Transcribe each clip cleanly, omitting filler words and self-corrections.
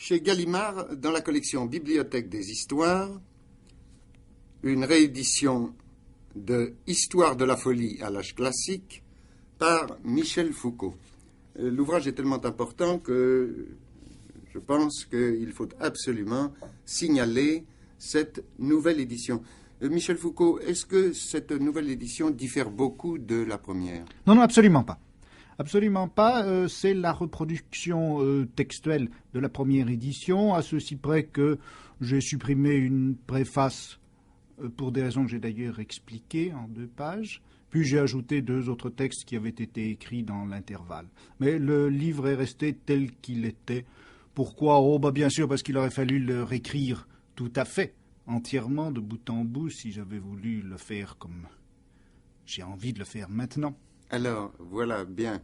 Chez Gallimard, dans la collection Bibliothèque des Histoires, une réédition de Histoire de la folie à l'âge classique par Michel Foucault. L'ouvrage est tellement important que je pense qu'il faut absolument signaler cette nouvelle édition. Michel Foucault, est-ce que cette nouvelle édition diffère beaucoup de la première? Non, absolument pas. Absolument pas. C'est la reproduction textuelle de la première édition, à ceci près que j'ai supprimé une préface pour des raisons que j'ai d'ailleurs expliquées en 2 pages. Puis j'ai ajouté 2 autres textes qui avaient été écrits dans l'intervalle. Mais le livre est resté tel qu'il était. Pourquoi? Bien sûr, parce qu'il aurait fallu le réécrire tout à fait, entièrement, de bout en bout, si j'avais voulu le faire comme j'ai envie de le faire maintenant. Alors, voilà, bien.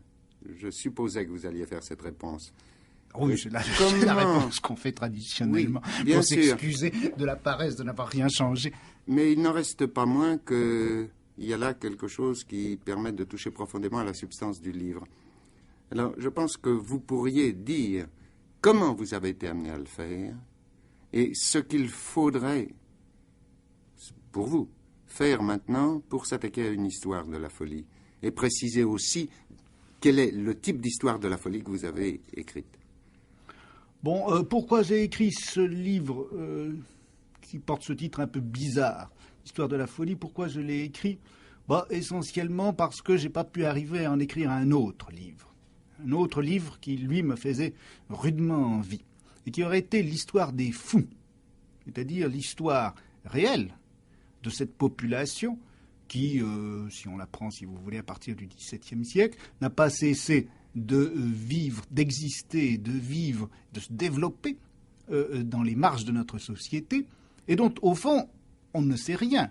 Je supposais que vous alliez faire cette réponse. Oui, c'est la réponse qu'on fait traditionnellement, oui, pour s'excuser de la paresse de n'avoir rien changé. Mais il n'en reste pas moins qu'il y a là quelque chose qui permet de toucher profondément à la substance du livre. Alors, je pense que vous pourriez dire comment vous avez été amené à le faire et ce qu'il faudrait, pour vous, faire maintenant pour s'attaquer à une histoire de la folie. Et préciser aussi quel est le type d'histoire de la folie que vous avez écrite. Pourquoi j'ai écrit ce livre qui porte ce titre un peu bizarre, Histoire de la folie, pourquoi je l'ai écrit? Essentiellement parce que j'ai pas pu arriver à en écrire un autre livre. Un autre livre qui, lui, me faisait rudement envie. Et qui aurait été l'histoire des fous. C'est-à-dire l'histoire réelle de cette population qui, si on la prend, si vous voulez, à partir du XVIIe siècle, n'a pas cessé de vivre, d'exister, de vivre, de se développer dans les marges de notre société, et dont, au fond, on ne sait rien.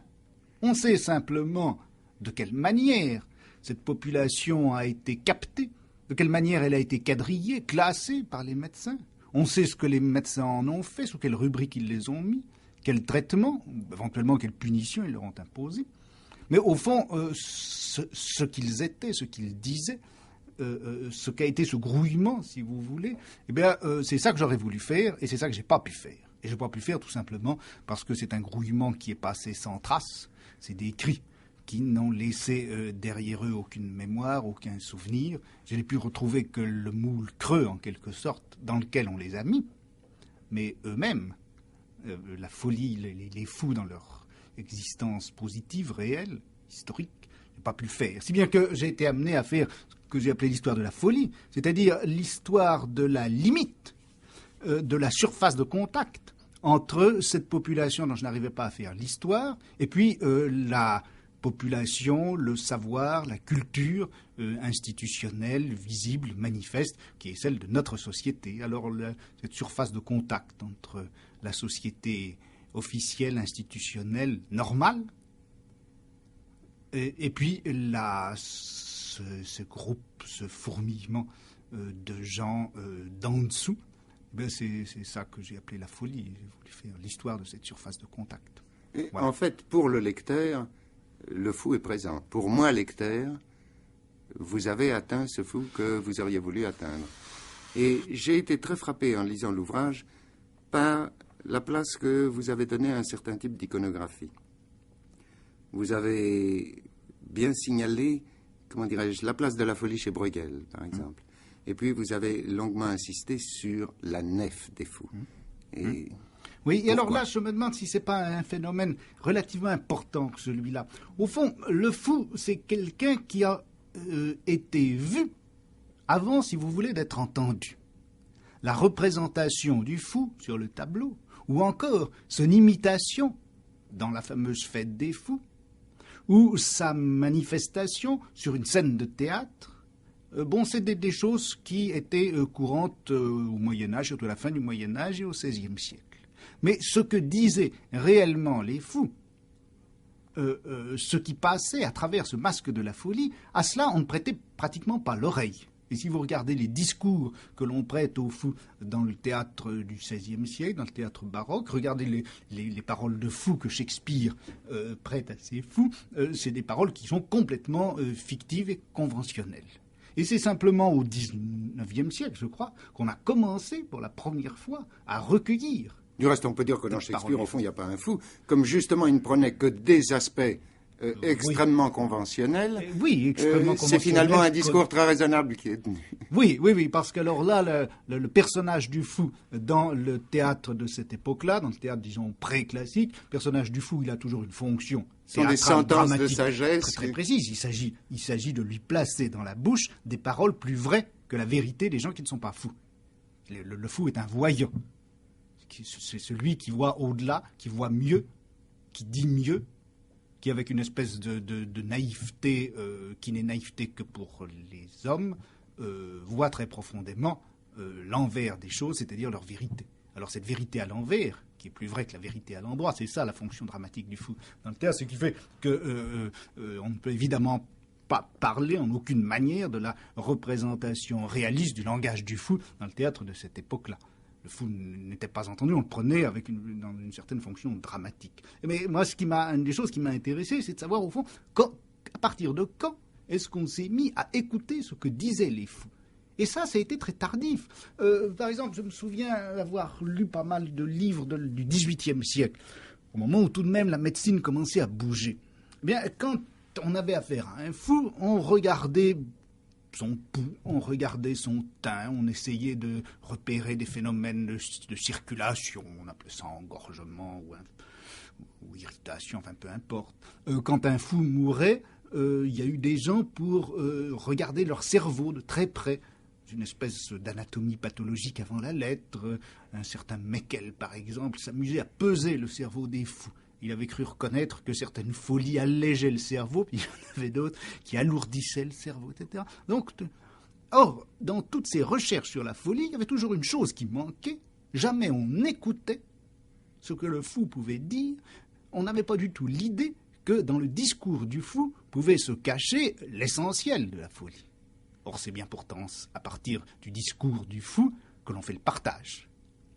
On sait simplement de quelle manière cette population a été captée, de quelle manière elle a été quadrillée, classée par les médecins. On sait ce que les médecins en ont fait, sous quelle rubrique ils les ont mis, quel traitement, éventuellement quelle punition ils leur ont imposé. Mais au fond, ce qu'ils étaient, ce qu'ils disaient, ce qu'a été ce grouillement, si vous voulez, c'est ça que j'aurais voulu faire, et c'est ça que j'ai pas pu faire. Et j'ai pas pu le faire tout simplement parce que c'est un grouillement qui est passé sans trace. C'est des cris qui n'ont laissé derrière eux aucune mémoire, aucun souvenir. Je n'ai pu retrouver que le moule creux, en quelque sorte, dans lequel on les a mis. Mais eux-mêmes, la folie, les fous dans leur existence positive, réelle, historique, je n'ai pas pu le faire. Si bien que j'ai été amené à faire ce que j'ai appelé l'histoire de la folie, c'est-à-dire l'histoire de la limite, de la surface de contact entre cette population dont je n'arrivais pas à faire l'histoire, et puis la population, le savoir, la culture institutionnelle, visible, manifeste, qui est celle de notre société. Alors cette surface de contact entre la société officielle, institutionnelle, normale, et puis ce groupe, ce fourmillement de gens d'en dessous, c'est ça que j'ai appelé la folie. J'ai voulu faire l'histoire de cette surface de contact. Voilà. En fait, pour le lecteur, le fou est présent. Pour moi, lecteur, vous avez atteint ce fou que vous auriez voulu atteindre. Et j'ai été très frappé en lisant l'ouvrage par la place que vous avez donnée à un certain type d'iconographie. Vous avez bien signalé, comment dirais-je, la place de la folie chez Bruegel, par exemple. Et puis vous avez longuement insisté sur la nef des fous. Et oui, et alors là, je me demande si c'est pas un phénomène relativement important que celui-là. Au fond, le fou, c'est quelqu'un qui a été vu avant, si vous voulez, d'être entendu. La représentation du fou sur le tableau, ou encore son imitation dans la fameuse fête des fous, ou sa manifestation sur une scène de théâtre. C'est des choses qui étaient courantes au Moyen-Âge, surtout à la fin du Moyen-Âge et au XVIe siècle. Mais ce que disaient réellement les fous, ce qui passait à travers ce masque de la folie, à cela on ne prêtait pratiquement pas l'oreille. Et si vous regardez les discours que l'on prête aux fous dans le théâtre du XVIe siècle, dans le théâtre baroque, regardez les paroles de fous que Shakespeare prête à ses fous, c'est des paroles qui sont complètement fictives et conventionnelles. Et c'est simplement au XIXe siècle, je crois, qu'on a commencé pour la première fois à recueillir. Du reste, on peut dire que dans Shakespeare, au fond, il n'y a pas un fou. Comme justement, il ne prenait que des aspects extrêmement conventionnels. Oui, extrêmement conventionnels. C'est finalement un discours très raisonnable qui est tenu. Oui, parce qu'alors là, le personnage du fou dans le théâtre de cette époque-là, dans le théâtre, disons, pré-classique, le personnage du fou, il a toujours une fonction. Ce sont des sentences de sagesse. Très, très précises. Il s'agit de lui placer dans la bouche des paroles plus vraies que la vérité des gens qui ne sont pas fous. Le fou est un voyant. C'est celui qui voit au-delà, qui voit mieux, qui dit mieux, qui avec une espèce de naïveté qui n'est naïveté que pour les hommes, voit très profondément l'envers des choses, c'est-à-dire leur vérité. Alors cette vérité à l'envers, qui est plus vraie que la vérité à l'endroit, c'est ça la fonction dramatique du fou dans le théâtre, ce qui fait qu'on ne peut évidemment pas parler en aucune manière de la représentation réaliste du langage du fou dans le théâtre de cette époque-là. Le fou n'était pas entendu, on le prenait dans une certaine fonction dramatique. Mais moi, une des choses qui m'a intéressé, c'est de savoir, au fond, à partir de quand est-ce qu'on s'est mis à écouter ce que disaient les fous. Et ça a été très tardif. Par exemple, je me souviens avoir lu pas mal de livres du XVIIIe siècle, au moment où tout de même la médecine commençait à bouger. Eh bien, quand on avait affaire à un fou, on regardait son pouls, on regardait son teint, on essayait de repérer des phénomènes de circulation, on appelait ça engorgement ou irritation, enfin peu importe. Quand un fou mourait, il y a eu des gens pour regarder leur cerveau de très près, une espèce d'anatomie pathologique avant la lettre. Un certain Meckel, par exemple, s'amusait à peser le cerveau des fous. Il avait cru reconnaître que certaines folies allégeaient le cerveau, puis il y en avait d'autres qui alourdissaient le cerveau, etc. Or, dans toutes ces recherches sur la folie, il y avait toujours une chose qui manquait. Jamais on écoutait ce que le fou pouvait dire. On n'avait pas du tout l'idée que dans le discours du fou pouvait se cacher l'essentiel de la folie. Or, c'est bien pourtant à partir du discours du fou que l'on fait le partage.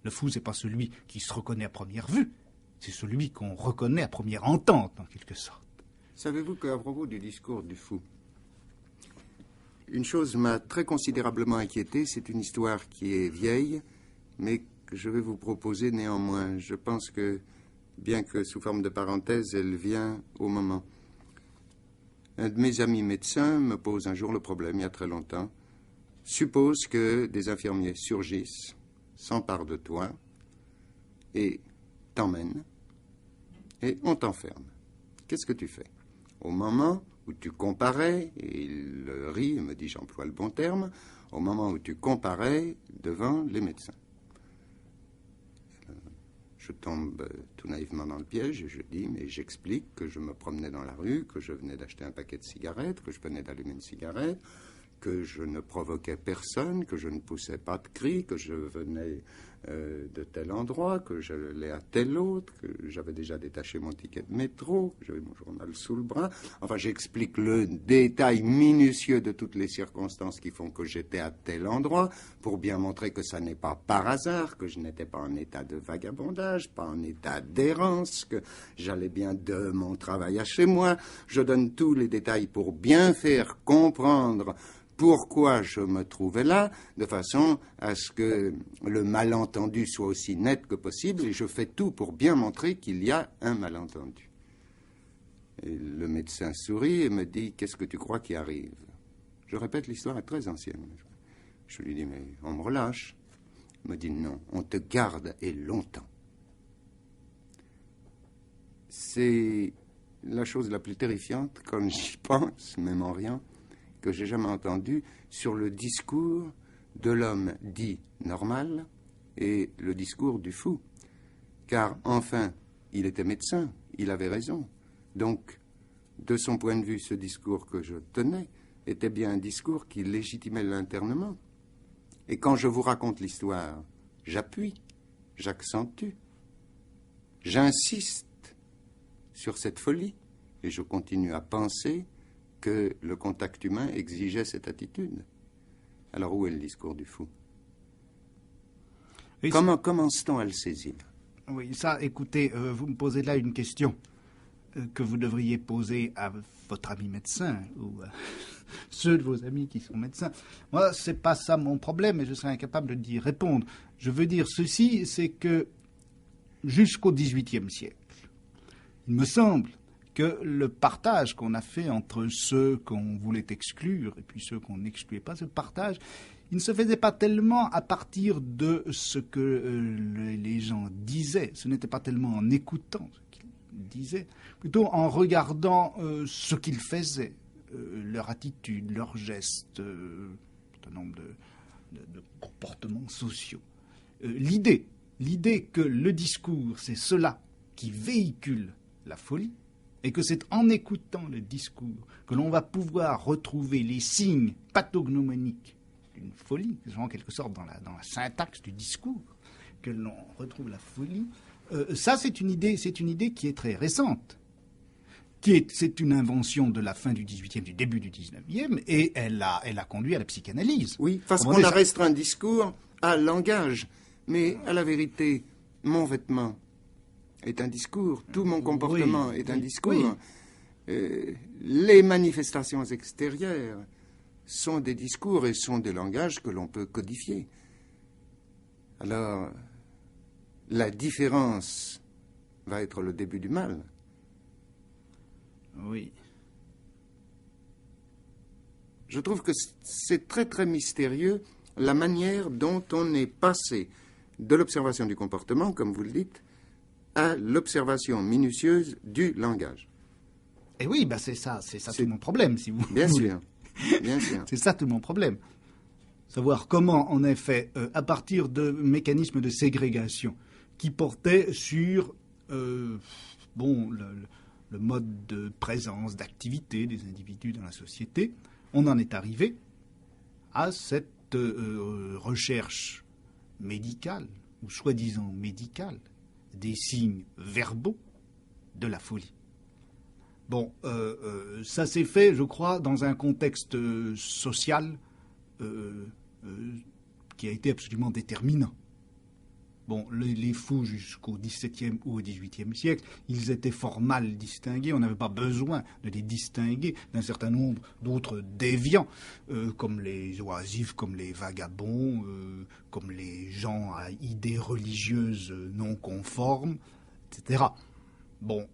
Le fou, c'est pas celui qui se reconnaît à première vue, c'est celui qu'on reconnaît à première entente, en quelque sorte. Savez-vous qu'à propos du discours du fou, une chose m'a très considérablement inquiété, c'est une histoire qui est vieille, mais que je vais vous proposer néanmoins. Je pense que, bien que sous forme de parenthèse, elle vient au moment. Un de mes amis médecins me pose un jour le problème, il y a très longtemps. Suppose que des infirmiers surgissent, s'emparent de toi et t'emmènent et on t'enferme. Qu'est-ce que tu fais? Au moment où tu comparais, et il rit et me dit, j'emploie le bon terme, au moment où tu comparais devant les médecins. Je tombe tout naïvement dans le piège et je dis, mais j'explique que je me promenais dans la rue, que je venais d'acheter un paquet de cigarettes, que je venais d'allumer une cigarette, que je ne provoquais personne, que je ne poussais pas de cris, que je venais de tel endroit, que j'allais à tel autre, que j'avais déjà détaché mon ticket de métro, que j'avais mon journal sous le bras. Enfin, j'explique le détail minutieux de toutes les circonstances qui font que j'étais à tel endroit, pour bien montrer que ça n'est pas par hasard, que je n'étais pas en état de vagabondage, pas en état d'errance, que j'allais bien de mon travail à chez moi. Je donne tous les détails pour bien faire comprendre pourquoi je me trouvais là, de façon à ce que le malentendu soit aussi net que possible, et je fais tout pour bien montrer qu'il y a un malentendu. Et le médecin sourit et me dit, qu'est-ce que tu crois qui arrive? Je répète, l'histoire est très ancienne. Je lui dis, mais on me relâche. Il me dit, non, on te garde et longtemps. C'est la chose la plus terrifiante, quand j'y pense, même en rien, que j'ai jamais entendu sur le discours de l'homme dit normal et le discours du fou. Car enfin, il était médecin, il avait raison. Donc, de son point de vue, ce discours que je tenais était bien un discours qui légitimait l'internement. Et quand je vous raconte l'histoire, j'appuie, j'accentue, j'insiste sur cette folie et je continue à penser que le contact humain exigeait cette attitude. Alors où est le discours du fou? Oui, comment commence-t-on à le saisir? Oui, ça, écoutez, vous me posez là une question que vous devriez poser à votre ami médecin ou ceux de vos amis qui sont médecins. Moi, c'est pas ça mon problème et je serais incapable d'y répondre. Je veux dire ceci, c'est que jusqu'au XVIIIe siècle, il me semble que le partage qu'on a fait entre ceux qu'on voulait exclure et puis ceux qu'on n'excluait pas, ce partage, il ne se faisait pas tellement à partir de ce que les gens disaient. Ce n'était pas tellement en écoutant ce qu'ils disaient, plutôt en regardant ce qu'ils faisaient, leur attitude, leurs gestes, un nombre de comportements sociaux. L'idée que le discours, c'est cela qui véhicule la folie, et que c'est en écoutant le discours que l'on va pouvoir retrouver les signes pathognomoniques d'une folie, en quelque sorte dans la syntaxe du discours, que l'on retrouve la folie. Ça, c'est une idée qui est très récente, c'est une invention de la fin du XVIIIe, du début du XIXe, et elle a conduit à la psychanalyse. Oui, parce qu'on a restreint un discours à langage, mais à la vérité, mon vêtement est un discours, tout mon comportement est un discours. Les manifestations extérieures sont des discours et sont des langages que l'on peut codifier. Alors, la différence va être le début du mal. Oui. Je trouve que c'est très très mystérieux la manière dont on est passé de l'observation du comportement, comme vous le dites, à l'observation minutieuse du langage. Et oui, c'est ça tout mon problème, si vous bien voulez. Sûr, bien sûr. C'est ça tout mon problème. Savoir comment, en effet, à partir de mécanismes de ségrégation qui portaient sur le mode de présence, d'activité des individus dans la société, on en est arrivé à cette recherche médicale, ou soi-disant médicale, des signes verbaux de la folie. Bon, ça s'est fait, je crois, dans un contexte social qui a été absolument déterminant. Bon, les fous jusqu'au XVIIe ou au XVIIIe siècle, ils étaient fort mal distingués. On n'avait pas besoin de les distinguer d'un certain nombre d'autres déviants, comme les oisifs, comme les vagabonds, comme les gens à idées religieuses non conformes, etc. Bon,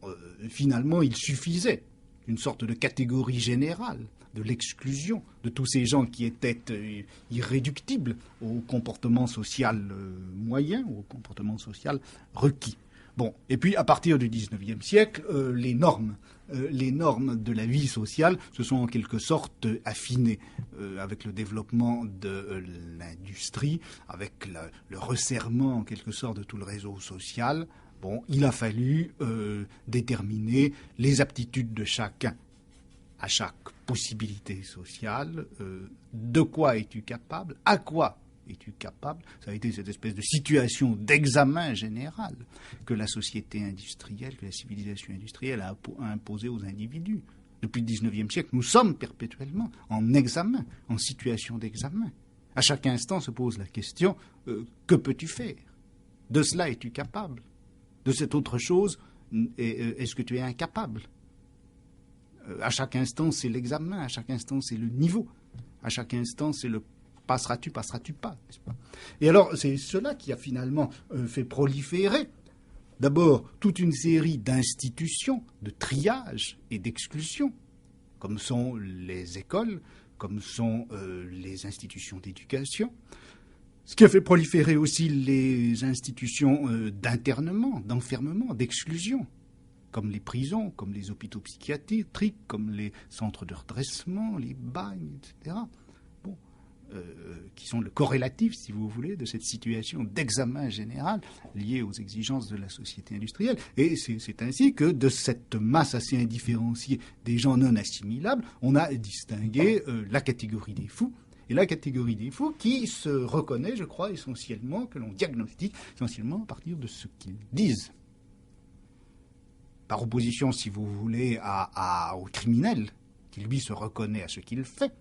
finalement, il suffisait une sorte de catégorie générale de l'exclusion de tous ces gens qui étaient irréductibles au comportement social moyen, ou au comportement social requis. Bon, et puis à partir du XIXe siècle, les normes de la vie sociale se sont en quelque sorte affinées avec le développement de l'industrie, avec le resserrement en quelque sorte de tout le réseau social. Bon, il a fallu déterminer les aptitudes de chacun à chaque possibilité sociale. De quoi es-tu capable? À quoi es-tu capable? Ça a été cette espèce de situation d'examen général que la société industrielle, que la civilisation industrielle a imposée aux individus. Depuis le XIXe siècle, nous sommes perpétuellement en examen, en situation d'examen. À chaque instant se pose la question, que peux-tu faire? De cela es-tu capable? De cette autre chose, est-ce que tu es incapable? À chaque instant, c'est l'examen, à chaque instant, c'est le niveau, à chaque instant, c'est le passeras-tu pas, n'est-ce pas? Et alors, c'est cela qui a finalement fait proliférer, d'abord, toute une série d'institutions, de triage et d'exclusion, comme sont les écoles, comme sont les institutions d'éducation, ce qui a fait proliférer aussi les institutions d'internement, d'enfermement, d'exclusion, comme les prisons, comme les hôpitaux psychiatriques, comme les centres de redressement, les bagnes, etc. Bon, qui sont le corrélatif, si vous voulez, de cette situation d'examen général liée aux exigences de la société industrielle. Et c'est ainsi que de cette masse assez indifférenciée des gens non assimilables, on a distingué la catégorie des fous. Et la catégorie des fous qui se reconnaît, je crois, essentiellement, que l'on diagnostique essentiellement à partir de ce qu'ils disent. Par opposition, si vous voulez, au criminel, qui lui se reconnaît à ce qu'il fait,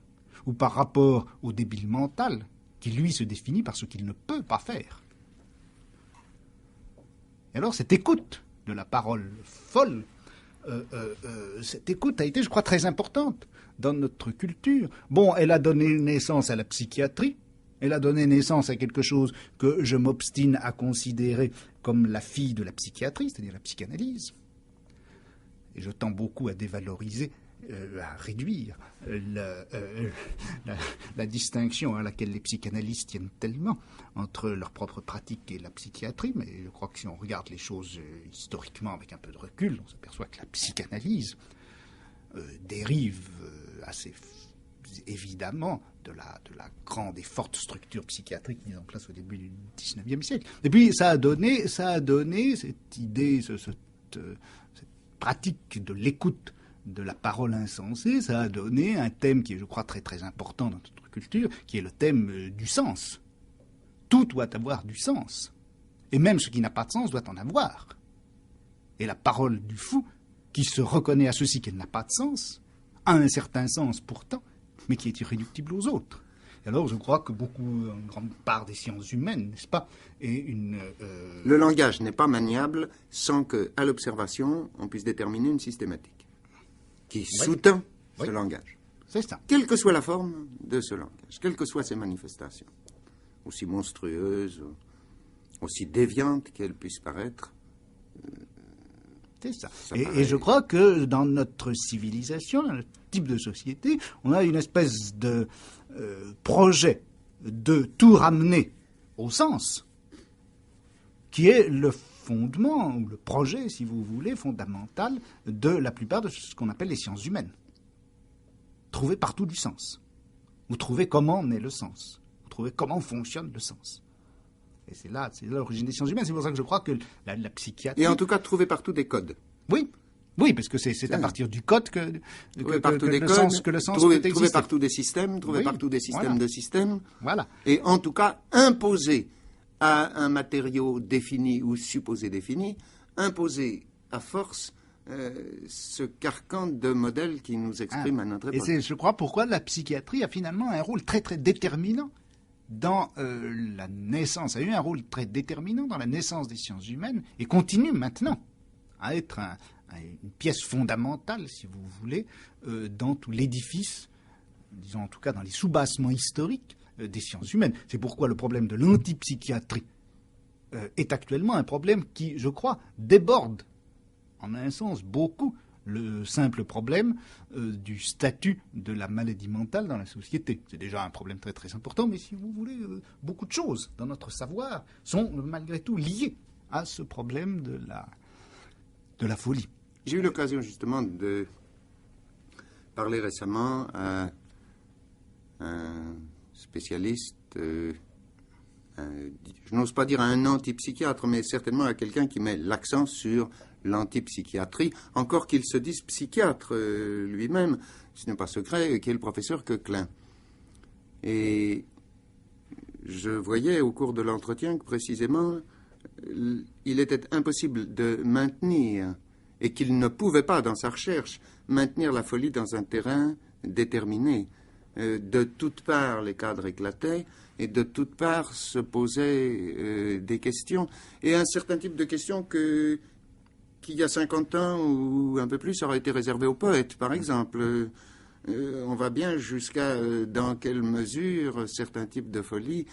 ou par rapport au débile mental, qui lui se définit par ce qu'il ne peut pas faire. Et alors, cette écoute de la parole folle cette écoute a été, je crois, très importante dans notre culture. Bon, elle a donné naissance à la psychiatrie, elle a donné naissance à quelque chose que je m'obstine à considérer comme la fille de la psychiatrie, c'est-à-dire la psychanalyse. Et je tends beaucoup à dévaloriser, à réduire la distinction à laquelle les psychanalystes tiennent tellement entre leur propre pratique et la psychiatrie. Mais je crois que si on regarde les choses historiquement avec un peu de recul, on s'aperçoit que la psychanalyse dérive assez évidemment de la grande et forte structure psychiatrique mise en place au début du XIXe siècle. Et puis ça a donné cette idée, cette pratique de l'écoute de la parole insensée, ça a donné un thème qui est, je crois, très très important dans notre culture, qui est le thème du sens. Tout doit avoir du sens. Et même ce qui n'a pas de sens doit en avoir. Et la parole du fou, qui se reconnaît à ceci qu'elle n'a pas de sens, a un certain sens pourtant, mais qui est irréductible aux autres. Et alors je crois que une grande part des sciences humaines, n'est-ce pas, est une... Le langage n'est pas maniable sans qu'à l'observation, on puisse déterminer une systématique qui sous-tend ce langage. C'est ça. Quelle que soit la forme de ce langage, quelles que soient ses manifestations, aussi monstrueuses, aussi déviantes qu'elles puissent paraître. C'est ça. Et je crois que dans notre civilisation, dans notre type de société, on a une espèce de projet de tout ramener au sens, qui est le fondement, ou le projet, si vous voulez, fondamental de la plupart de ce qu'on appelle les sciences humaines. Trouver partout du sens. Vous trouvez comment naît le sens. Vous trouvez comment fonctionne le sens. Et c'est là l'origine des sciences humaines. C'est pour ça que je crois que la psychiatrie... Et en tout cas, trouver partout des codes. Oui, parce que c'est à partir du code que le sens trouver peut exister. Partout des systèmes, partout des systèmes de systèmes. Voilà. Et en tout cas, imposer à un matériau défini ou supposé défini, imposer à force ce carcan de modèles qui nous exprime à notre époque. Et c'est, je crois, pourquoi la psychiatrie a finalement un rôle très très déterminant dans la naissance, a eu un rôle très déterminant dans la naissance des sciences humaines et continue maintenant à être une pièce fondamentale, si vous voulez, dans tout l'édifice, disons en tout cas dans les soubassements historiques des sciences humaines. C'est pourquoi le problème de l'antipsychiatrie est actuellement un problème qui, je crois, déborde en un sens beaucoup le simple problème du statut de la maladie mentale dans la société. C'est déjà un problème très très important, mais si vous voulez, beaucoup de choses dans notre savoir sont malgré tout liées à ce problème de la folie. J'ai eu l'occasion justement de parler récemment à un spécialiste, je n'ose pas dire à un antipsychiatre, mais certainement à quelqu'un qui met l'accent sur l'antipsychiatrie, encore qu'il se dise psychiatre lui-même, ce n'est pas secret, qui est le professeur Coquelin. Et je voyais au cours de l'entretien que précisément, il était impossible de maintenir, et qu'il ne pouvait pas, dans sa recherche, maintenir la folie dans un terrain déterminé. De toutes parts, les cadres éclataient, et de toutes parts se posaient des questions, et un certain type de questions qu'il y a 50 ans ou un peu plus aurait été réservé aux poètes, par exemple. On va bien jusqu'à dans quelle mesure certains types de folie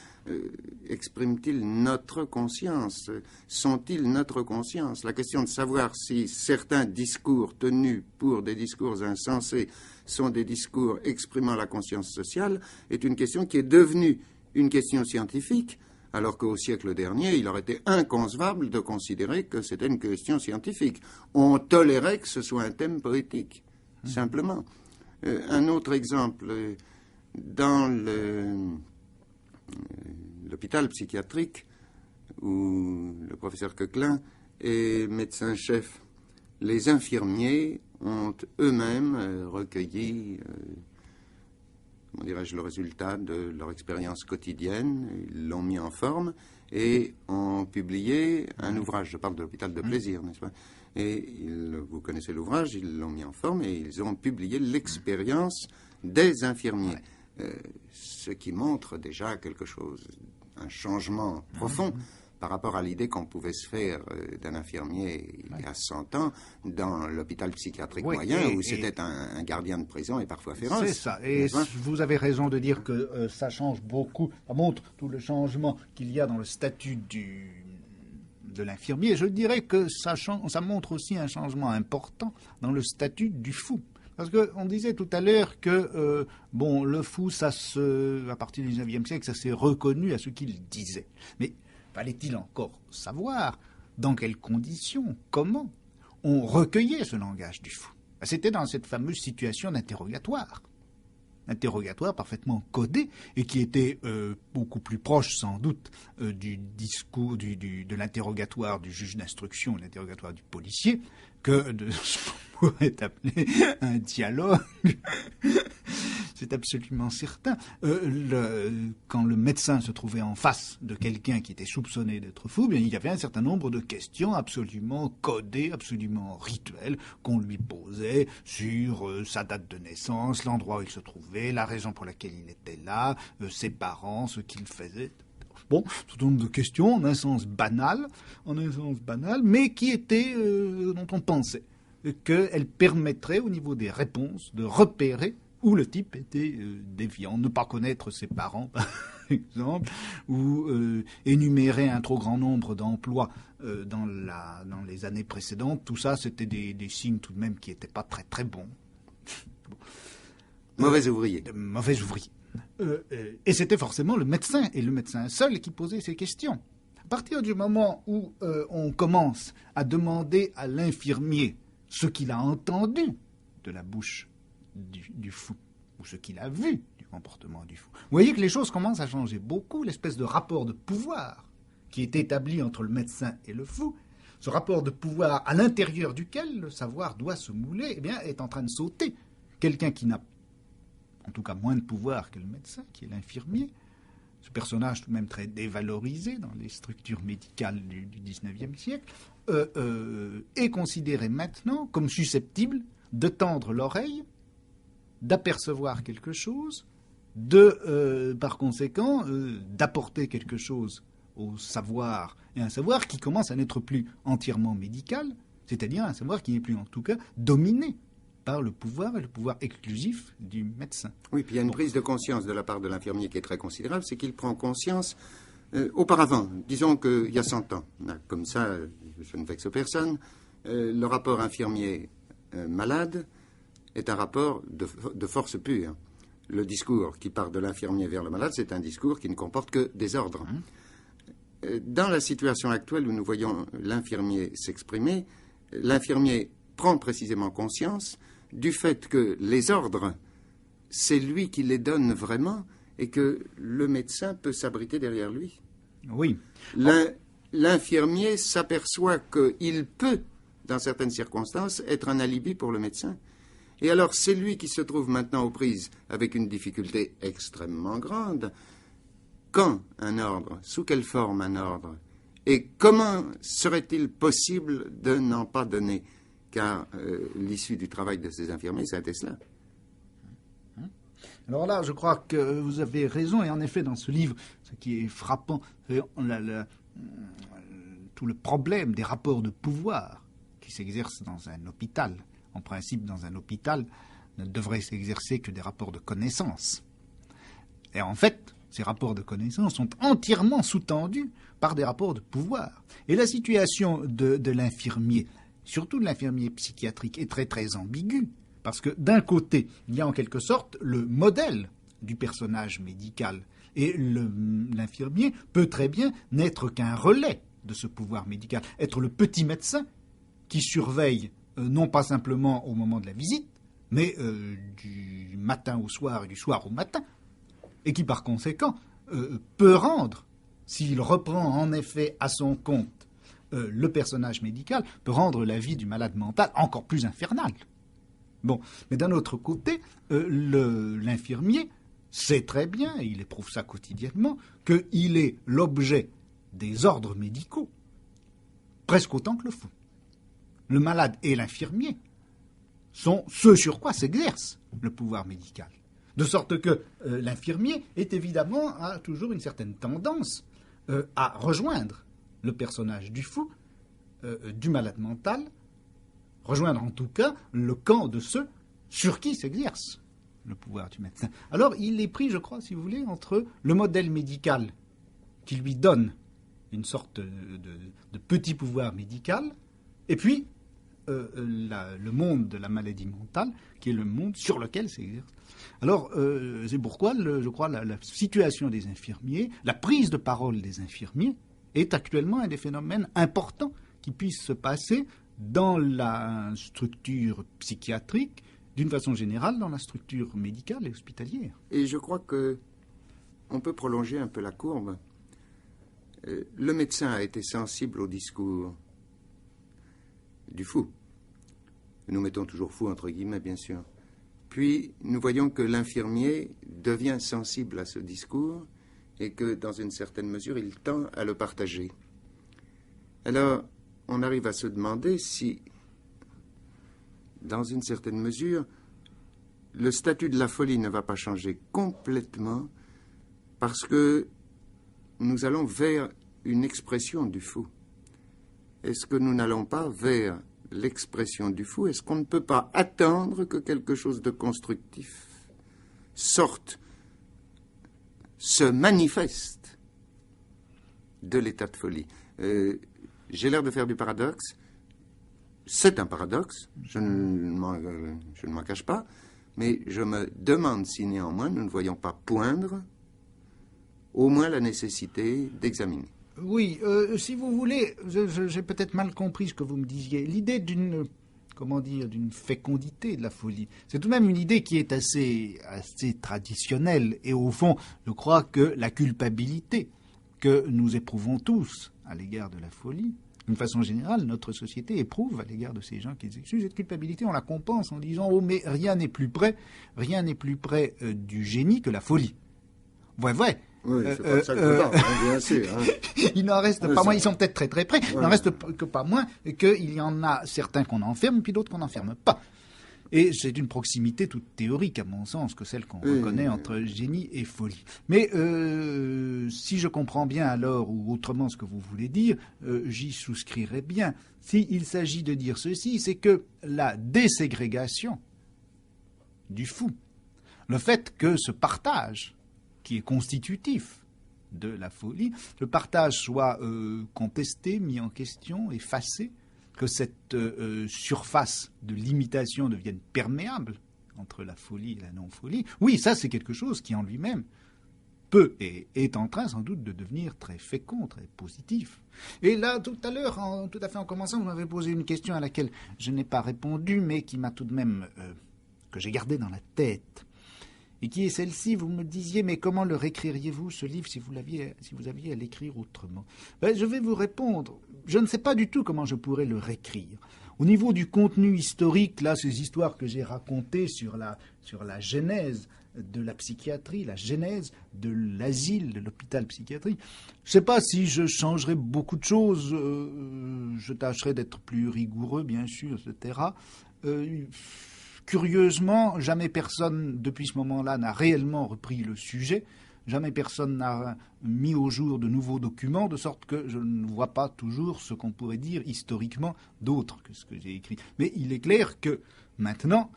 expriment-ils notre conscience? Sont-ils notre conscience? La question de savoir si certains discours tenus pour des discours insensés sont des discours exprimant la conscience sociale est une question qui est devenue une question scientifique, alors qu'au siècle dernier, il aurait été inconcevable de considérer que c'était une question scientifique. On tolérait que ce soit un thème poétique, simplement. Un autre exemple, dans l'hôpital psychiatrique, où le professeur Coquelin est médecin-chef, les infirmiers ont eux-mêmes recueilli, comment dirais-je, le résultat de leur expérience quotidienne, ils l'ont mis en forme et ont publié un ouvrage. Je parle de l'hôpital de plaisir, n'est-ce pas? Et vous connaissez l'ouvrage, ils l'ont mis en forme et ils ont publié l'expérience des infirmiers. Ce qui montre déjà quelque chose, un changement profond par rapport à l'idée qu'on pouvait se faire d'un infirmier il y a 100 ans dans l'hôpital psychiatrique moyen, où c'était un gardien de prison et parfois féroce. C'est ça. Et vous avez raison de dire que ça change beaucoup, ça montre tout le changement qu'il y a dans le statut de l'infirmier. Je dirais que ça montre aussi un changement important dans le statut du fou. Parce qu'on disait tout à l'heure que le fou, à partir du 19e siècle, ça s'est reconnu à ce qu'il disait. Mais fallait-il encore savoir dans quelles conditions, comment on recueillait ce langage du fou? C'était dans cette fameuse situation d'interrogatoire. Interrogatoire parfaitement codé et qui était beaucoup plus proche sans doute du discours de l'interrogatoire du juge d'instruction, l'interrogatoire du policier, que de ce qu'on pourrait appeler un dialogue. C'est absolument certain. Quand le médecin se trouvait en face de quelqu'un qui était soupçonné d'être fou, bien, il y avait un certain nombre de questions absolument codées, absolument rituelles, qu'on lui posait sur sa date de naissance, l'endroit où il se trouvait, la raison pour laquelle il était là, ses parents, ce qu'il faisait. Bon, tout un nombre de questions en un sens banal, mais qui étaient, dont on pensait qu'elles permettraient, au niveau des réponses, de repérer où le type était déviant. Ne pas connaître ses parents, par exemple, ou énumérer un trop grand nombre d'emplois dans les années précédentes. Tout ça, c'était des signes tout de même qui n'étaient pas très très bons. Mauvais ouvrier. Mauvais ouvrier. Et c'était forcément le médecin, et le médecin seul, qui posait ces questions. À partir du moment où on commence à demander à l'infirmier ce qu'il a entendu de la bouche du fou, ou ce qu'il a vu du comportement du fou, vous voyez que les choses commencent à changer beaucoup. L'espèce de rapport de pouvoir qui est établi entre le médecin et le fou, ce rapport de pouvoir à l'intérieur duquel le savoir doit se mouler, eh bien, est en train de sauter. Quelqu'un qui n'a en tout cas moins de pouvoir que le médecin, qui est l'infirmier, ce personnage tout de même très dévalorisé dans les structures médicales du XIXe siècle, est considéré maintenant comme susceptible de tendre l'oreille, d'apercevoir quelque chose, par conséquent, d'apporter quelque chose au savoir, et un savoir qui commence à n'être plus entièrement médical, c'est-à-dire un savoir qui n'est plus en tout cas dominé par le pouvoir, et le pouvoir exclusif du médecin. Oui, puis il y a une prise de conscience de la part de l'infirmier qui est très considérable, c'est qu'il prend conscience auparavant, disons qu'il y a 100 ans, comme ça, je ne vexe personne, le rapport infirmier-malade est un rapport de force pure. Le discours qui part de l'infirmier vers le malade, c'est un discours qui ne comporte que des ordres. Dans la situation actuelle où nous voyons l'infirmier s'exprimer, l'infirmier prend précisément conscience du fait que les ordres, c'est lui qui les donne vraiment et que le médecin peut s'abriter derrière lui. Oui. L'infirmier s'aperçoit qu'il peut, dans certaines circonstances, être un alibi pour le médecin. Et alors, c'est lui qui se trouve maintenant aux prises avec une difficulté extrêmement grande. Quand un ordre, sous quelle forme un ordre, et comment serait-il possible de n'en pas donner? Car l'issue du travail de ces infirmiers, c'était cela. Alors là, je crois que vous avez raison, et en effet, dans ce livre, ce qui est frappant, c'est tout le problème des rapports de pouvoir qui s'exercent dans un hôpital. En principe, dans un hôpital, ne devraient s'exercer que des rapports de connaissance. Et en fait, ces rapports de connaissance sont entièrement sous-tendus par des rapports de pouvoir. Et la situation de l'infirmier, surtout de l'infirmier psychiatrique, est très très ambiguë, parce que d'un côté, il y a en quelque sorte le modèle du personnage médical, et l'infirmier peut très bien n'être qu'un relais de ce pouvoir médical, être le petit médecin qui surveille non pas simplement au moment de la visite, mais du matin au soir et du soir au matin, et qui par conséquent peut rendre, s'il reprend en effet à son compte le personnage médical, peut rendre la vie du malade mental encore plus infernale. Bon, mais d'un autre côté, l'infirmier sait très bien, et il éprouve ça quotidiennement, qu'il est l'objet des ordres médicaux, presque autant que le fou. Le malade et l'infirmier sont ce sur quoi s'exerce le pouvoir médical. De sorte que l'infirmier a toujours une certaine tendance à rejoindre le personnage du fou, du malade mental, rejoindre en tout cas le camp de ceux sur qui s'exerce le pouvoir du médecin. Alors il est pris, je crois, si vous voulez, entre le modèle médical qui lui donne une sorte de petit pouvoir médical, et puis le monde de la maladie mentale, qui est le monde sur lequel s'exerce. Alors, c'est pourquoi, je crois, la situation des infirmiers, la prise de parole des infirmiers, est actuellement un des phénomènes importants qui puissent se passer dans la structure psychiatrique, d'une façon générale, dans la structure médicale et hospitalière. Et je crois que on peut prolonger un peu la courbe. Le médecin a été sensible au discours du fou. Nous mettons toujours fou entre guillemets, bien sûr. Puis, nous voyons que l'infirmier devient sensible à ce discours et que, dans une certaine mesure, il tend à le partager. Alors, on arrive à se demander si, dans une certaine mesure, le statut de la folie ne va pas changer complètement parce que nous allons vers une expression du fou. Est-ce que nous n'allons pas vers l'expression du fou? Est-ce qu'on ne peut pas attendre que quelque chose de constructif sorte, se manifeste de l'état de folie? J'ai l'air de faire du paradoxe. C'est un paradoxe, je ne m'en cache pas, mais je me demande si néanmoins nous ne voyons pas poindre au moins la nécessité d'examiner. Oui, si vous voulez, j'ai peut-être mal compris ce que vous me disiez. L'idée d'une fécondité de la folie, c'est tout de même une idée qui est assez traditionnelle. Et au fond, je crois que la culpabilité que nous éprouvons tous à l'égard de la folie, d'une façon générale, notre société éprouve à l'égard de ces gens qui exécutent cette culpabilité, on la compense en disant « Oh, mais rien n'est plus près du génie que la folie. » Ouais. Oui, c'est pas ça que je bien sûr. Hein. Il n'en reste pas moins, ils sont peut-être très très près, il n'en reste que pas moins qu'il y en a certains qu'on enferme, puis d'autres qu'on n'enferme pas. Et c'est une proximité toute théorique, à mon sens, que celle qu'on reconnaît entre génie et folie. Mais si je comprends bien alors, ou autrement ce que vous voulez dire, j'y souscrirais bien. S'il s'agit de dire ceci, c'est que la déségrégation du fou, le fait que ce partage qui est constitutif de la folie, le partage soit contesté, mis en question, effacé, que cette surface de limitation devienne perméable entre la folie et la non-folie. Oui, ça c'est quelque chose qui en lui-même peut et est en train sans doute de devenir très fécond, très positif. Et là, tout à l'heure, tout à fait en commençant, vous m'avez posé une question à laquelle je n'ai pas répondu, mais qui m'a tout de même, que j'ai gardée dans la tête. Et qui est celle-ci, vous me disiez, mais comment le réécririez-vous, ce livre, si vous aviez à l'écrire autrement? Je vais vous répondre. Je ne sais pas du tout comment je pourrais le réécrire. Au niveau du contenu historique, là, ces histoires que j'ai racontées sur la genèse de la psychiatrie, la genèse de l'asile, de l'hôpital psychiatrique, je ne sais pas si je changerais beaucoup de choses. Je tâcherais d'être plus rigoureux, bien sûr, etc. Curieusement, jamais personne, depuis ce moment-là, n'a réellement repris le sujet. Jamais personne n'a mis au jour de nouveaux documents, de sorte que je ne vois pas toujours ce qu'on pourrait dire historiquement d'autre que ce que j'ai écrit. Mais il est clair que maintenant,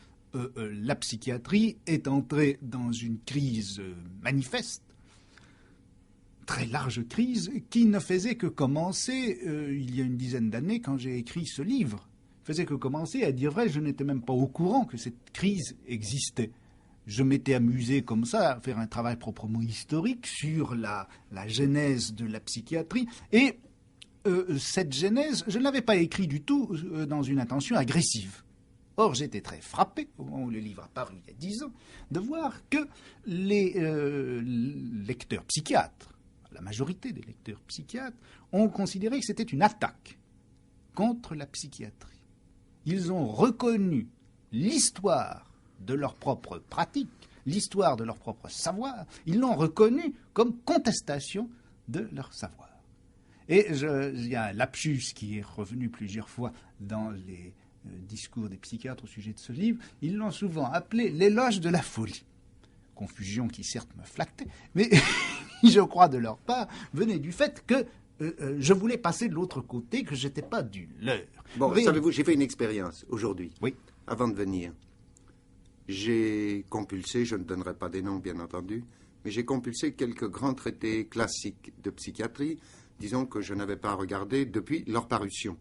la psychiatrie est entrée dans une crise manifeste, très large crise, qui ne faisait que commencer il y a une dizaine d'années quand j'ai écrit ce livre. Faisait que commencer, à dire vrai, je n'étais même pas au courant que cette crise existait. Je m'étais amusé comme ça à faire un travail proprement historique sur la genèse de la psychiatrie. Et cette genèse, je ne l'avais pas écrite du tout dans une intention agressive. Or, j'étais très frappé, au moment où le livre a paru il y a 10 ans, de voir que les lecteurs psychiatres, la majorité des lecteurs psychiatres, ont considéré que c'était une attaque contre la psychiatrie. Ils ont reconnu l'histoire de leur propre pratique, l'histoire de leur propre savoir, ils l'ont reconnu comme contestation de leur savoir. Et il y a un lapsus qui est revenu plusieurs fois dans les discours des psychiatres au sujet de ce livre, ils l'ont souvent appelé l'éloge de la folie. Confusion qui certes me flattait, mais je crois de leur part venait du fait que je voulais passer de l'autre côté, que je n'étais pas du leur. Bon, savez-vous, j'ai fait une expérience aujourd'hui. Oui. Avant de venir. J'ai compulsé, je ne donnerai pas des noms, bien entendu, mais j'ai compulsé quelques grands traités classiques de psychiatrie, disons que je n'avais pas regardé depuis leur parution.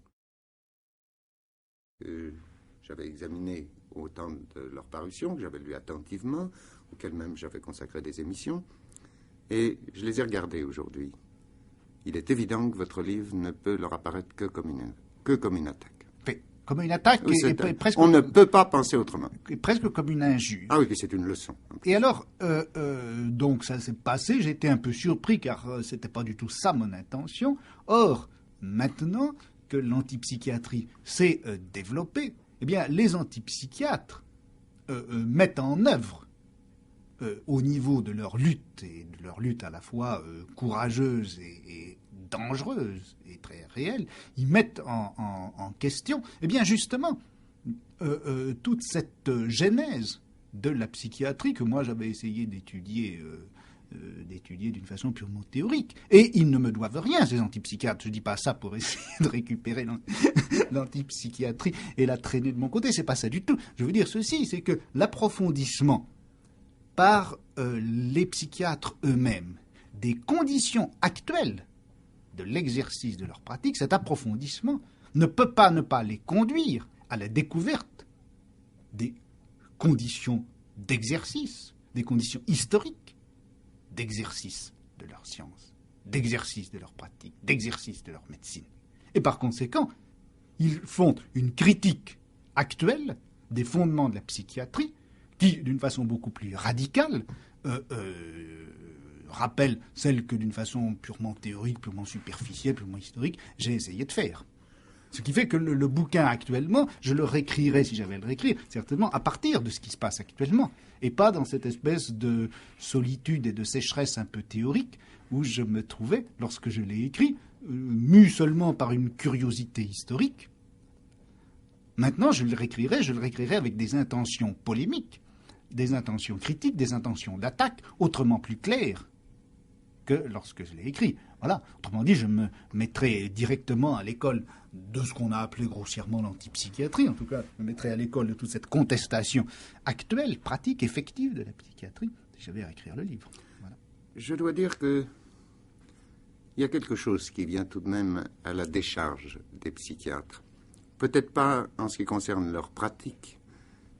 J'avais examiné au temps de leur parution, que j'avais lu attentivement, auxquelles même j'avais consacré des émissions, et je les ai regardés aujourd'hui. Il est évident que votre livre ne peut leur apparaître que comme une attaque. Comme une attaque, Oui, presque, on ne peut pas penser autrement. Presque comme une injure. Ah oui, puis c'est une leçon. Et alors, donc ça s'est passé, j'étais un peu surpris car c'était pas du tout ça mon intention. Or, maintenant que l'antipsychiatrie s'est développée, eh bien, les antipsychiatres mettent en œuvre, au niveau de leur lutte, et de leur lutte à la fois courageuse et dangereuse et très réelle, ils mettent en question, eh bien justement, toute cette genèse de la psychiatrie que moi j'avais essayé d'étudier d'une façon purement théorique. Et ils ne me doivent rien, ces antipsychiatres. Je ne dis pas ça pour essayer de récupérer l'antipsychiatrie et la traîner de mon côté. C'est pas ça du tout. Je veux dire ceci, c'est que l'approfondissement par les psychiatres eux-mêmes des conditions actuelles de l'exercice de leur pratique, cet approfondissement ne peut pas ne pas les conduire à la découverte des conditions d'exercice, des conditions historiques d'exercice de leur science, d'exercice de leur pratique, d'exercice de leur médecine. Et par conséquent, ils font une critique actuelle des fondements de la psychiatrie qui, d'une façon beaucoup plus radicale, rappelle celle que d'une façon purement théorique, purement superficielle, purement historique, j'ai essayé de faire. Ce qui fait que le bouquin actuellement, je le réécrirais, si j'avais à le réécrire, certainement à partir de ce qui se passe actuellement, et pas dans cette espèce de solitude et de sécheresse un peu théorique où je me trouvais, lorsque je l'ai écrit, mu seulement par une curiosité historique. Maintenant, je le réécrirai avec des intentions polémiques, des intentions critiques, des intentions d'attaque, autrement plus claires que lorsque je l'ai écrit. Voilà. Autrement dit, je me mettrai directement à l'école de ce qu'on a appelé grossièrement l'antipsychiatrie. En tout cas, je me mettrai à l'école de toute cette contestation actuelle, pratique, effective de la psychiatrie, si j'avais à écrire le livre. Voilà. Je dois dire que il y a quelque chose qui vient tout de même à la décharge des psychiatres. Peut-être pas en ce qui concerne leur pratique,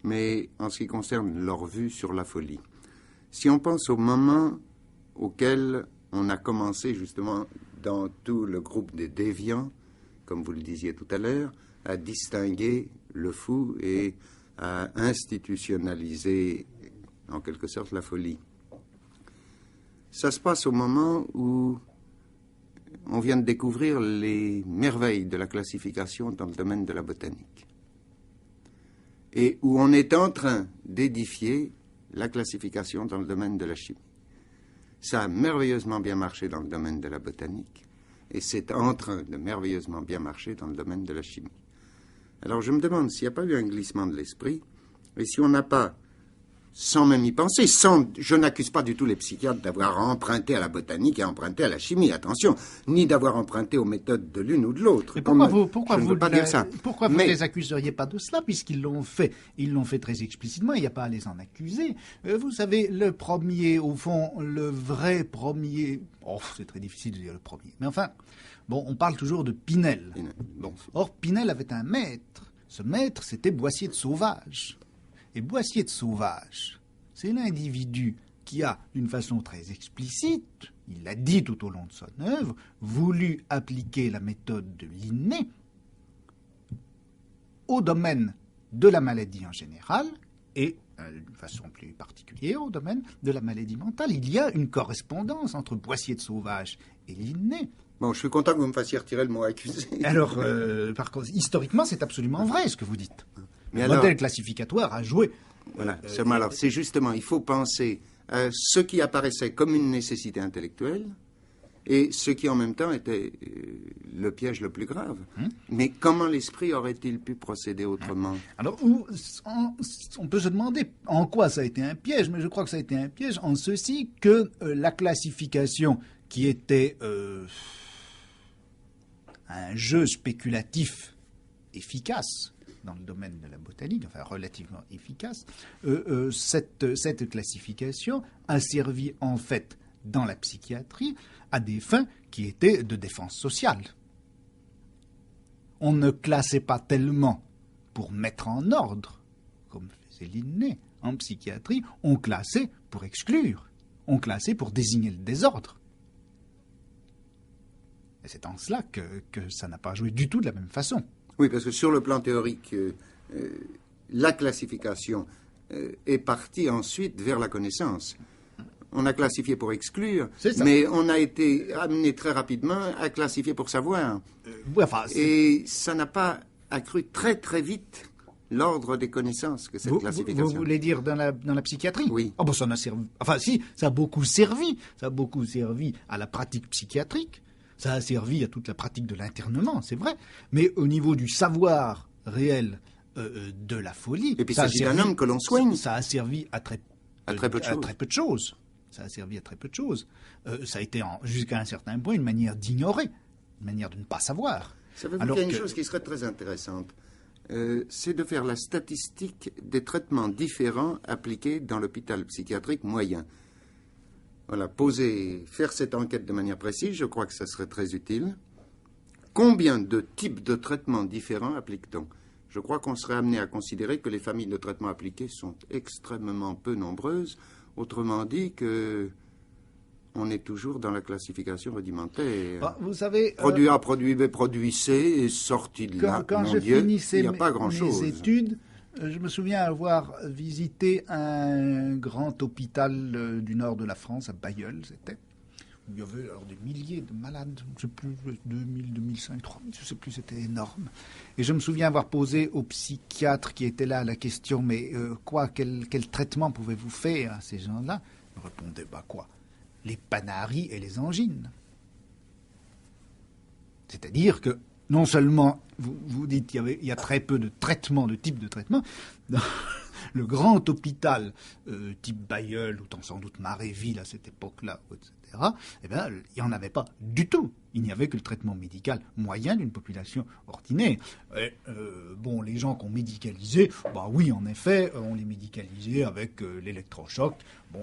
mais en ce qui concerne leur vue sur la folie. Si on pense au moment auquel on a commencé justement dans tout le groupe des déviants, comme vous le disiez tout à l'heure, à distinguer le fou et à institutionnaliser en quelque sorte la folie. Ça se passe au moment où on vient de découvrir les merveilles de la classification dans le domaine de la botanique et où on est en train d'édifier la classification dans le domaine de la chimie. Ça a merveilleusement bien marché dans le domaine de la botanique et c'est en train de merveilleusement bien marcher dans le domaine de la chimie. Alors je me demande s'il n'y a pas eu un glissement de l'esprit et si on n'a pas, sans même y penser, je n'accuse pas du tout les psychiatres d'avoir emprunté à la botanique et emprunté à la chimie, attention, ni d'avoir emprunté aux méthodes de l'une ou de l'autre. Pourquoi je ne veux pas dire ça. Pourquoi vous ne les accuseriez pas de cela, puisqu'ils l'ont fait? Ils l'ont fait très explicitement, il n'y a pas à les en accuser. Vous savez, le premier, au fond, le vrai premier... Oh, c'est très difficile de dire le premier. Mais enfin, bon, on parle toujours de Pinel. Bon. Or, Pinel avait un maître. Ce maître, c'était Boissier de Sauvage. Et Boissier de Sauvage, c'est l'individu qui a, d'une façon très explicite, il l'a dit tout au long de son œuvre, voulu appliquer la méthode de Linné au domaine de la maladie en général et, d'une façon plus particulière, au domaine de la maladie mentale. Il y a une correspondance entre Boissier de Sauvage et Linné. Bon, je suis content que vous me fassiez retirer le mot accusé. Alors, par contre, historiquement, c'est absolument vrai ce que vous dites. Mais le modèle classificatoire a joué. Voilà, alors c'est justement, il faut penser à ce qui apparaissait comme une nécessité intellectuelle et ce qui en même temps était le piège le plus grave. Mais comment l'esprit aurait-il pu procéder autrement? Alors, on peut se demander en quoi ça a été un piège, mais je crois que ça a été un piège en ceci que la classification qui était un jeu spéculatif efficace dans le domaine de la botanique, enfin relativement efficace, cette classification a servi en fait dans la psychiatrie à des fins qui étaient de défense sociale. On ne classait pas tellement pour mettre en ordre, comme faisait Linné en psychiatrie, on classait pour exclure, on classait pour désigner le désordre. Et c'est en cela que ça n'a pas joué du tout de la même façon. Oui, parce que sur le plan théorique, la classification est partie ensuite vers la connaissance. On a classifié pour exclure, mais on a été amené très rapidement à classifier pour savoir. Et ça n'a pas accru très très vite l'ordre des connaissances que cette classification. Vous voulez dire dans la psychiatrie? Oui. Oh, bon, ça n'a servi. Enfin, si, ça a beaucoup servi. Ça a beaucoup servi à la pratique psychiatrique. Ça a servi à toute la pratique de l'internement, c'est vrai. Mais au niveau du savoir réel de la folie... Et puis il s'agit d'un homme que l'on soigne. Ça a servi à très peu de choses. Ça a servi à très peu de choses. Ça a été, jusqu'à un certain point, une manière d'ignorer, une manière de ne pas savoir. Savez-vous qu'il y a une chose qui serait très intéressante, c'est de faire la statistique des traitements différents appliqués dans l'hôpital psychiatrique moyen. Voilà, faire cette enquête de manière précise, je crois que ça serait très utile. Combien de types de traitements différents applique-t-on? Je crois qu'on serait amené à considérer que les familles de traitements appliqués sont extrêmement peu nombreuses. Autrement dit que on est toujours dans la classification rudimentaire. Vous savez, produit A, produit B, produit C est sorti de là. Quand je finissais il n'y a pas grand-chose. mes études, je me souviens avoir visité un grand hôpital du nord de la France, à Bailleul, c'était. Il y avait alors des milliers de malades, je ne sais plus, 2000, 2005, 3000, je ne sais plus, c'était énorme. Et je me souviens avoir posé au psychiatre qui était là la question, mais quel traitement pouvez-vous faire à ces gens-là? Il me répondait, quoi? Les panaries et les angines. C'est-à-dire que non seulement, vous dites il y a très peu de traitements, de types de traitements, dans le grand hôpital type Bailleul, ou sans doute Maréville à cette époque-là, etc., eh bien, il n'y en avait pas du tout. Il n'y avait que le traitement médical moyen d'une population ordinaire. Et, les gens qu'on médicalisait, oui, en effet, on les médicalisait avec l'électrochoc,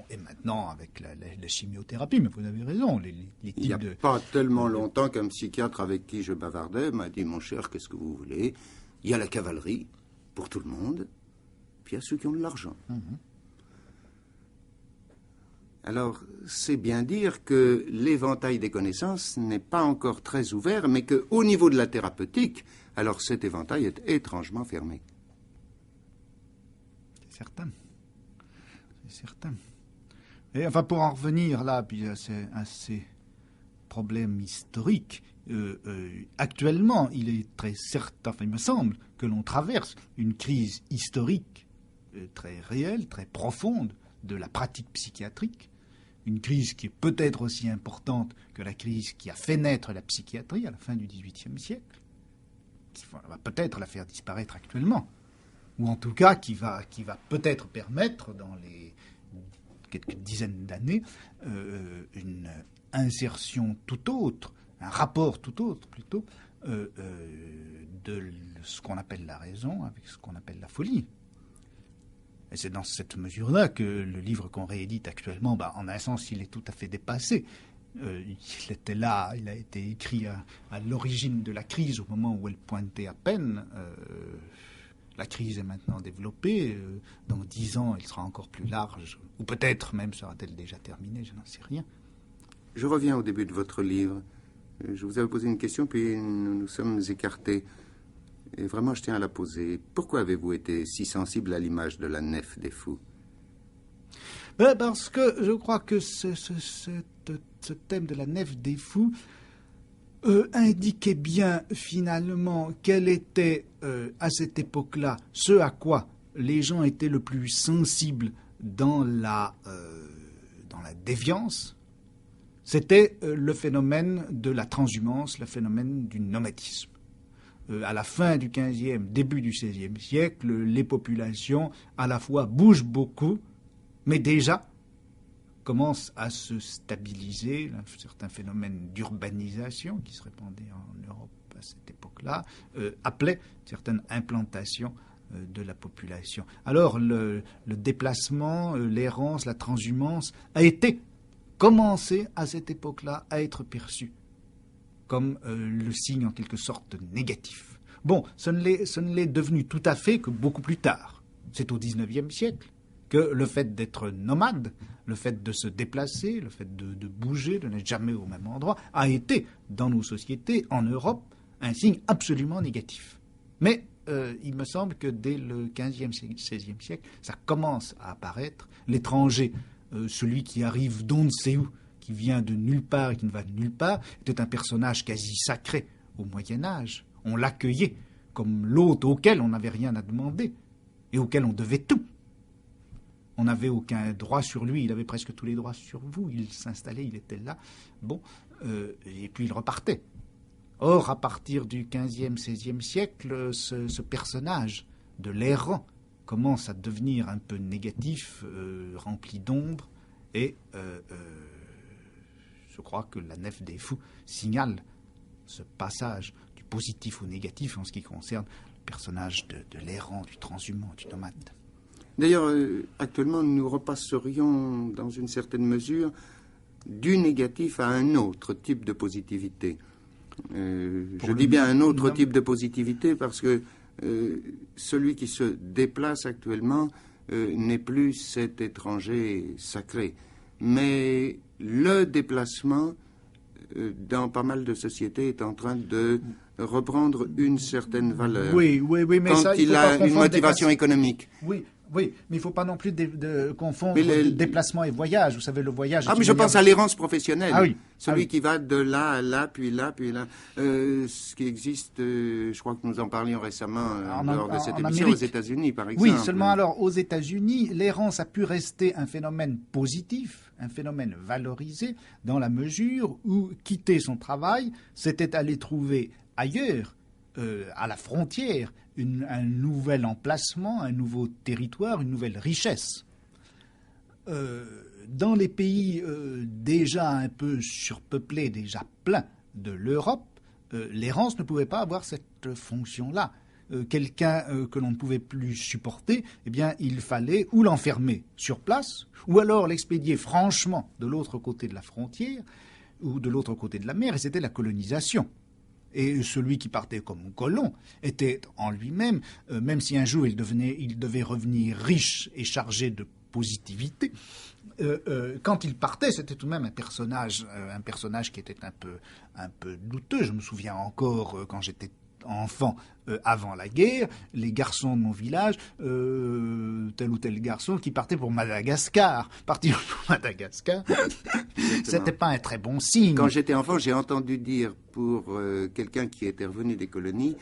et maintenant avec la chimiothérapie, mais vous avez raison. Les il n'y a pas tellement longtemps qu'un psychiatre avec qui je bavardais m'a dit, mon cher, qu'est-ce que vous voulez? Il y a la cavalerie pour tout le monde, puis il y a ceux qui ont de l'argent. Alors, c'est bien dire que l'éventail des connaissances n'est pas encore très ouvert, mais qu'au niveau de la thérapeutique, alors cet éventail est étrangement fermé. C'est certain. Et enfin, pour en revenir là, puis à ces problèmes historiques, actuellement, il est très certain, il me semble, que l'on traverse une crise historique très réelle, très profonde de la pratique psychiatrique. Une crise qui est peut-être aussi importante que la crise qui a fait naître la psychiatrie à la fin du XVIIIe siècle, qui va peut-être la faire disparaître actuellement, ou en tout cas qui va peut-être permettre dans les quelques dizaines d'années une insertion tout autre, un rapport tout autre plutôt, de ce qu'on appelle la raison avec ce qu'on appelle la folie. Et c'est dans cette mesure-là que le livre qu'on réédite actuellement, en un sens, il est tout à fait dépassé. Il était là, il a été écrit à l'origine de la crise, au moment où elle pointait à peine. La crise est maintenant développée. Dans 10 ans, elle sera encore plus large. Ou peut-être même sera-t-elle déjà terminée, je n'en sais rien. Je reviens au début de votre livre. Je vous avais posé une question, puis nous nous sommes écartés. Et vraiment, je tiens à la poser. Pourquoi avez-vous été si sensible à l'image de la nef des fous? Parce que je crois que ce thème de la nef des fous indiquait bien, finalement, quel était, à cette époque-là, ce à quoi les gens étaient le plus sensibles dans la déviance. C'était le phénomène de la transhumance, le phénomène du nomadisme. À la fin du XVe, début du XVIe siècle, les populations à la fois bougent beaucoup, mais déjà commencent à se stabiliser, un certain phénomène d'urbanisation qui se répandait en Europe à cette époque-là, appelait une certaine implantation de la population. Alors le déplacement, l'errance, la transhumance a commencé à cette époque-là à être perçu comme le signe en quelque sorte négatif. Bon, ce ne l'est devenu tout à fait que beaucoup plus tard. C'est au XIXe siècle que le fait d'être nomade, le fait de se déplacer, le fait de bouger, de n'être jamais au même endroit, a été, dans nos sociétés, en Europe, un signe absolument négatif. Mais il me semble que dès le XVe, XVIe siècle, ça commence à apparaître. L'étranger, celui qui arrive d'on ne sait où, qui vient de nulle part et qui ne va de nulle part, était un personnage quasi sacré au Moyen-Âge. On l'accueillait comme l'hôte auquel on n'avait rien à demander et auquel on devait tout. On n'avait aucun droit sur lui, il avait presque tous les droits sur vous. Il s'installait, il était là, bon, et puis il repartait. Or, à partir du XVe, XVIe siècle, ce personnage de l'errant commence à devenir un peu négatif, rempli d'ombre, et je crois que la Nef des Fous signale ce passage du positif au négatif en ce qui concerne le personnage de l'errant, du transhumant, du nomade. D'ailleurs, actuellement, nous repasserions, dans une certaine mesure, du négatif à un autre type de positivité. Je dis bien un autre type de positivité parce que celui qui se déplace actuellement n'est plus cet étranger sacré. Mais le déplacement, dans pas mal de sociétés, est en train de reprendre une certaine valeur. Oui, mais quand ça, il a une motivation économique. Oui, mais il ne faut pas non plus confondre déplacement et voyage. Vous savez, le voyage... mais je pense à l'errance professionnelle. Ah oui. Celui qui va de là à là, puis là, puis là. Ce qui existe, je crois que nous en parlions récemment lors de cette émission, aux États-Unis, par exemple. Oui, seulement alors, aux États-Unis, l'errance a pu rester un phénomène positif, un phénomène valorisé, dans la mesure où quitter son travail, c'était aller trouver ailleurs, à la frontière, un nouvel emplacement, un nouveau territoire, une nouvelle richesse. Dans les pays déjà un peu surpeuplés, déjà pleins de l'Europe, l'errance ne pouvait pas avoir cette fonction-là. Quelqu'un que l'on ne pouvait plus supporter, eh bien, il fallait ou l'enfermer sur place, ou alors l'expédier franchement de l'autre côté de la frontière, ou de l'autre côté de la mer, et c'était la colonisation. Et celui qui partait comme colon était en lui-même, même si un jour il devait revenir riche et chargé de positivité, quand il partait, c'était tout de même un personnage qui était un peu douteux. Je me souviens encore quand j'étais enfant, avant la guerre, les garçons de mon village, tel ou tel garçon qui partait pour Madagascar. Partir pour Madagascar, c'était pas un très bon signe. Quand j'étais enfant, j'ai entendu dire pour quelqu'un qui était revenu des colonies,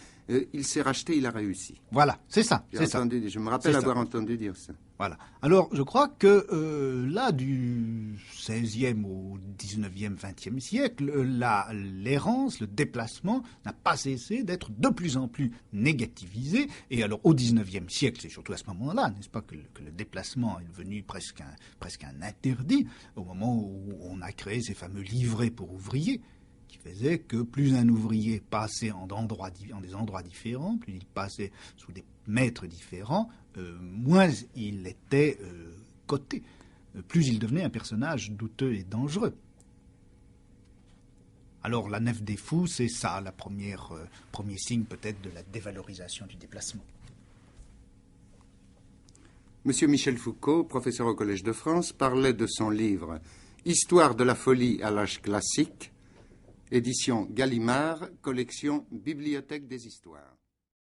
il s'est racheté, il a réussi. Voilà, c'est ça. Je me rappelle avoir entendu dire ça. Voilà. Alors, je crois que là, du XVIe au XIXe, XXe siècle, l'errance, le déplacement n'a pas cessé d'être de plus en plus négativisé. Et alors, au XIXe siècle, c'est surtout à ce moment-là, n'est-ce pas, que le déplacement est devenu presque un interdit, au moment où on a créé ces fameux livrets pour ouvriers, qui faisait que plus un ouvrier passait en des endroits différents, plus il passait sous des maîtres différents, moins il était coté, plus il devenait un personnage douteux et dangereux. Alors la Nef des Fous, c'est ça, premier signe peut-être de la dévalorisation du déplacement. Monsieur Michel Foucault, professeur au Collège de France, parlait de son livre « Histoire de la folie à l'âge classique », édition Gallimard, collection Bibliothèque des Histoires.